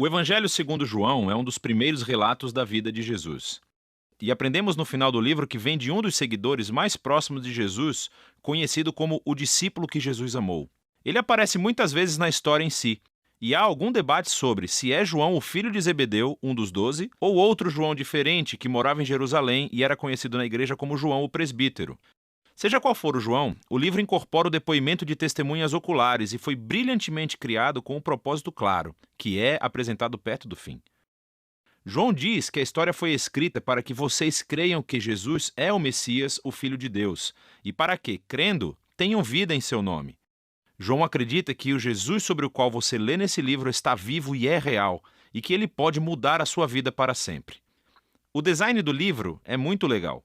O Evangelho segundo João é um dos primeiros relatos da vida de Jesus. E aprendemos no final do livro que vem de um dos seguidores mais próximos de Jesus, conhecido como o discípulo que Jesus amou. Ele aparece muitas vezes na história em si, e há algum debate sobre se é João o filho de Zebedeu, um dos 12, ou outro João diferente que morava em Jerusalém e era conhecido na igreja como João o presbítero. Seja qual for o João, o livro incorpora o depoimento de testemunhas oculares e foi brilhantemente criado com um propósito claro, que é apresentado perto do fim. João diz que a história foi escrita para que vocês creiam que Jesus é o Messias, o Filho de Deus, e para que, crendo, tenham vida em seu nome. João acredita que o Jesus sobre o qual você lê nesse livro está vivo e é real, e que ele pode mudar a sua vida para sempre. O design do livro é muito legal.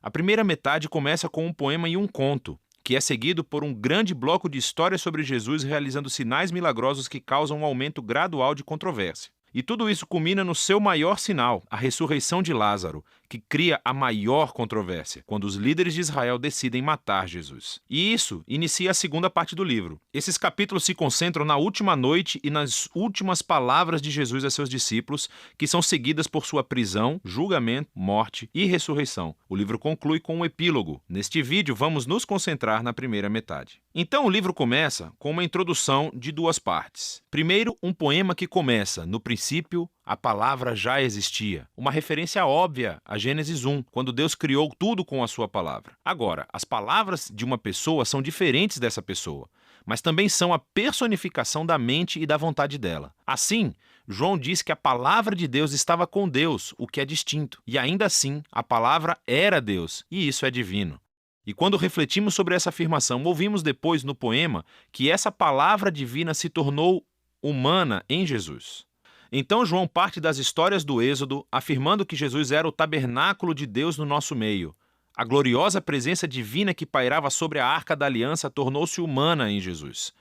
A primeira metade começa com um poema e um conto, que é seguido por um grande bloco de histórias sobre Jesus realizando sinais milagrosos que causam um aumento gradual de controvérsia. E tudo isso culmina no seu maior sinal, a ressurreição de Lázaro, que cria a maior controvérsia, quando os líderes de Israel decidem matar Jesus. E isso inicia a segunda parte do livro. Esses capítulos se concentram na última noite e nas últimas palavras de Jesus a seus discípulos, que são seguidas por sua prisão, julgamento, morte e ressurreição. O livro conclui com um epílogo. Neste vídeo, vamos nos concentrar na primeira metade. Então, o livro começa com uma introdução de duas partes. Primeiro, um poema que começa, no princípio, a palavra já existia. Uma referência óbvia a Gênesis 1, quando Deus criou tudo com a sua palavra. Agora, as palavras de uma pessoa são diferentes dessa pessoa, mas também são a personificação da mente e da vontade dela. Assim, João diz que a palavra de Deus estava com Deus, o que é distinto. E ainda assim, a palavra era Deus, e isso é divino. E quando refletimos sobre essa afirmação, ouvimos depois no poema que essa palavra divina se tornou humana em Jesus. Então João parte das histórias do Êxodo, afirmando que Jesus era o tabernáculo de Deus no nosso meio. A gloriosa presença divina que pairava sobre a Arca da Aliança tornou-se humana em Jesus.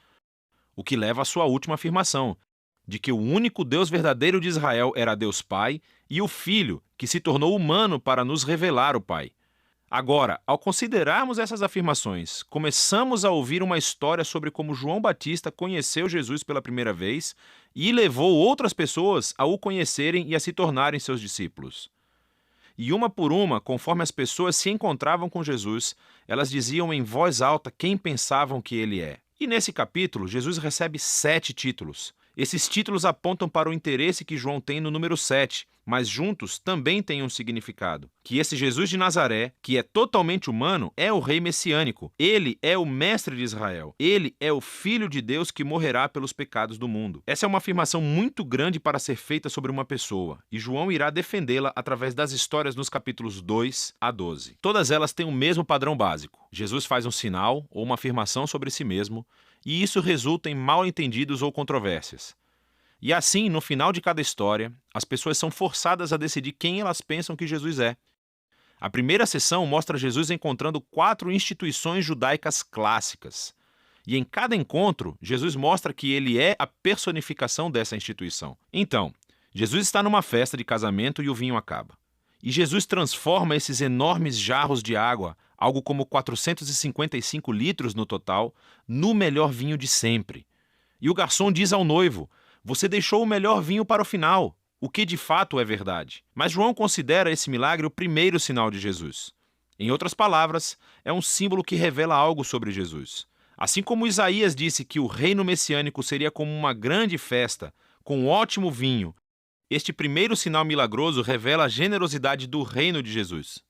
O que leva à sua última afirmação, de que o único Deus verdadeiro de Israel era Deus Pai e o Filho, que se tornou humano para nos revelar o Pai. Agora, ao considerarmos essas afirmações, começamos a ouvir uma história sobre como João Batista conheceu Jesus pela primeira vez e levou outras pessoas a o conhecerem e a se tornarem seus discípulos. E uma por uma, conforme as pessoas se encontravam com Jesus, elas diziam em voz alta quem pensavam que ele é. E nesse capítulo, Jesus recebe 7 títulos. Esses títulos apontam para o interesse que João tem no número 7, mas juntos também têm um significado. Que esse Jesus de Nazaré, que é totalmente humano, é o rei messiânico. Ele é o mestre de Israel. Ele é o Filho de Deus que morrerá pelos pecados do mundo. Essa é uma afirmação muito grande para ser feita sobre uma pessoa, e João irá defendê-la através das histórias nos capítulos 2 a 12. Todas elas têm o mesmo padrão básico. Jesus faz um sinal ou uma afirmação sobre si mesmo, e isso resulta em mal-entendidos ou controvérsias. E assim, no final de cada história, as pessoas são forçadas a decidir quem elas pensam que Jesus é. A primeira sessão mostra Jesus encontrando 4 instituições judaicas clássicas. E em cada encontro, Jesus mostra que ele é a personificação dessa instituição. Então, Jesus está numa festa de casamento e o vinho acaba. E Jesus transforma esses enormes jarros de água, algo como 455 litros no total, no melhor vinho de sempre. E o garçom diz ao noivo: "Você deixou o melhor vinho para o final", o que de fato é verdade. Mas João considera esse milagre o primeiro sinal de Jesus. Em outras palavras, é um símbolo que revela algo sobre Jesus. Assim como Isaías disse que o reino messiânico seria como uma grande festa, com um ótimo vinho, este primeiro sinal milagroso revela a generosidade do reino de Jesus.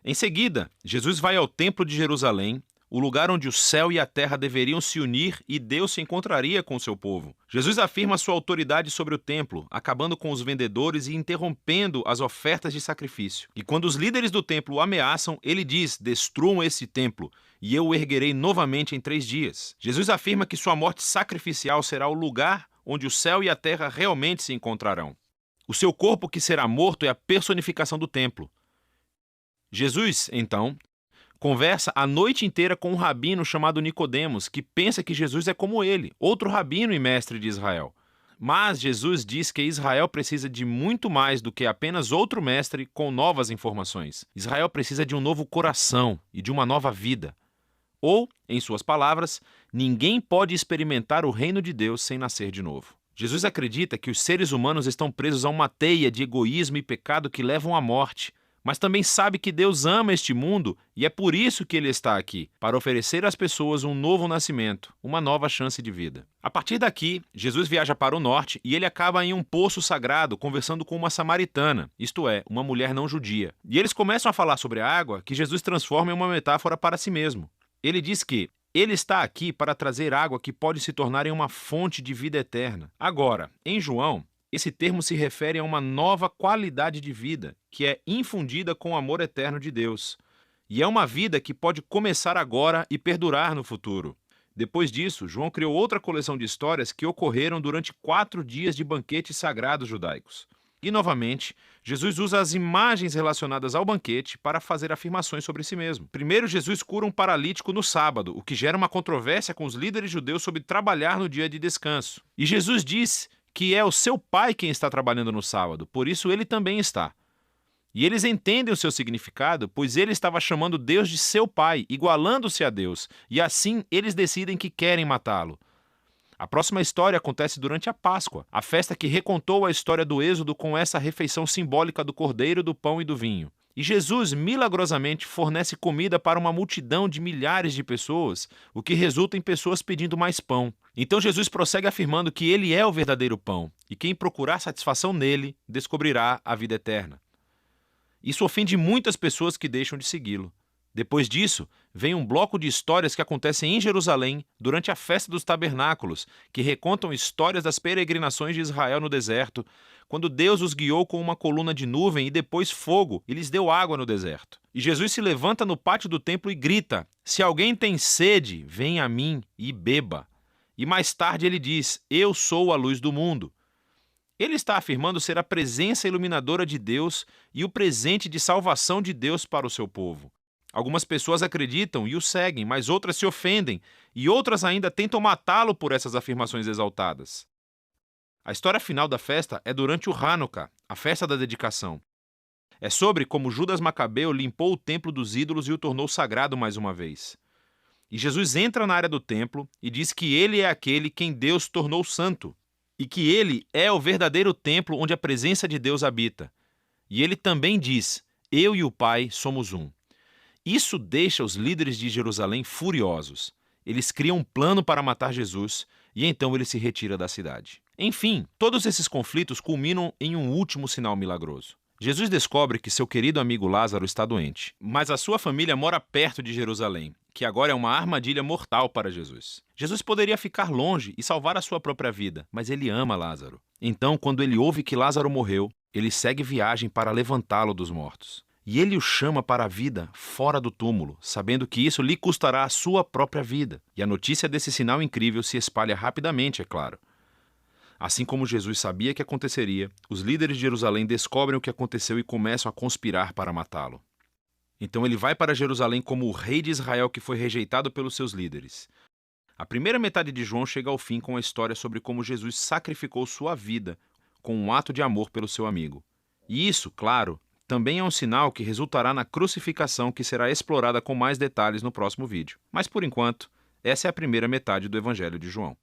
Em seguida, Jesus vai ao Templo de Jerusalém, o lugar onde o céu e a terra deveriam se unir e Deus se encontraria com seu povo. Jesus afirma sua autoridade sobre o templo, acabando com os vendedores e interrompendo as ofertas de sacrifício. E quando os líderes do templo o ameaçam, ele diz: "Destruam esse templo, e eu o erguerei novamente em 3 dias. Jesus afirma que sua morte sacrificial será o lugar onde o céu e a terra realmente se encontrarão. O seu corpo que será morto é a personificação do templo. Jesus, então, conversa a noite inteira com um rabino chamado Nicodemos, que pensa que Jesus é como ele, outro rabino e mestre de Israel. Mas Jesus diz que Israel precisa de muito mais do que apenas outro mestre com novas informações. Israel precisa de um novo coração e de uma nova vida. Ou, em suas palavras, ninguém pode experimentar o reino de Deus sem nascer de novo. Jesus acredita que os seres humanos estão presos a uma teia de egoísmo e pecado que levam à morte, mas também sabe que Deus ama este mundo e é por isso que ele está aqui, para oferecer às pessoas um novo nascimento, uma nova chance de vida. A partir daqui, Jesus viaja para o norte e ele acaba em um poço sagrado conversando com uma samaritana, isto é, uma mulher não judia. E eles começam a falar sobre a água que Jesus transforma em uma metáfora para si mesmo. Ele diz que ele está aqui para trazer água que pode se tornar em uma fonte de vida eterna. Agora, em João, esse termo se refere a uma nova qualidade de vida, que é infundida com o amor eterno de Deus. E é uma vida que pode começar agora e perdurar no futuro. Depois disso, João criou outra coleção de histórias que ocorreram durante 4 dias de banquetes sagrados judaicos. E, novamente, Jesus usa as imagens relacionadas ao banquete para fazer afirmações sobre si mesmo. Primeiro, Jesus cura um paralítico no sábado, o que gera uma controvérsia com os líderes judeus sobre trabalhar no dia de descanso. E Jesus diz que é o seu pai quem está trabalhando no sábado, por isso ele também está. E eles entendem o seu significado, pois ele estava chamando Deus de seu pai, igualando-se a Deus, e assim eles decidem que querem matá-lo. A próxima história acontece durante a Páscoa, a festa que recontou a história do Êxodo com essa refeição simbólica do cordeiro, do pão e do vinho. E Jesus, milagrosamente, fornece comida para uma multidão de milhares de pessoas, o que resulta em pessoas pedindo mais pão. Então Jesus prossegue afirmando que ele é o verdadeiro pão, e quem procurar satisfação nele, descobrirá a vida eterna. Isso ofende muitas pessoas que deixam de segui-lo. Depois disso, vem um bloco de histórias que acontecem em Jerusalém durante a festa dos tabernáculos, que recontam histórias das peregrinações de Israel no deserto, quando Deus os guiou com uma coluna de nuvem e depois fogo e lhes deu água no deserto. E Jesus se levanta no pátio do templo e grita: "Se alguém tem sede, venha a mim e beba." E mais tarde ele diz: "Eu sou a luz do mundo." Ele está afirmando ser a presença iluminadora de Deus e o presente de salvação de Deus para o seu povo. Algumas pessoas acreditam e o seguem, mas outras se ofendem, e outras ainda tentam matá-lo por essas afirmações exaltadas. A história final da festa é durante o Hanukkah, a festa da dedicação. É sobre como Judas Macabeu limpou o templo dos ídolos e o tornou sagrado mais uma vez. E Jesus entra na área do templo e diz que ele é aquele quem Deus tornou santo, e que ele é o verdadeiro templo onde a presença de Deus habita. E ele também diz: "Eu e o Pai somos um." Isso deixa os líderes de Jerusalém furiosos. Eles criam um plano para matar Jesus e então ele se retira da cidade. Enfim, todos esses conflitos culminam em um último sinal milagroso. Jesus descobre que seu querido amigo Lázaro está doente, mas a sua família mora perto de Jerusalém, que agora é uma armadilha mortal para Jesus. Jesus poderia ficar longe e salvar a sua própria vida, mas ele ama Lázaro. Então, quando ele ouve que Lázaro morreu, ele segue viagem para levantá-lo dos mortos. E ele o chama para a vida fora do túmulo, sabendo que isso lhe custará a sua própria vida. E a notícia desse sinal incrível se espalha rapidamente, é claro. Assim como Jesus sabia que aconteceria, os líderes de Jerusalém descobrem o que aconteceu e começam a conspirar para matá-lo. Então ele vai para Jerusalém como o rei de Israel que foi rejeitado pelos seus líderes. A primeira metade de João chega ao fim com a história sobre como Jesus sacrificou sua vida com um ato de amor pelo seu amigo. E isso, claro, também é um sinal que resultará na crucificação que será explorada com mais detalhes no próximo vídeo. Mas por enquanto, essa é a primeira metade do Evangelho de João.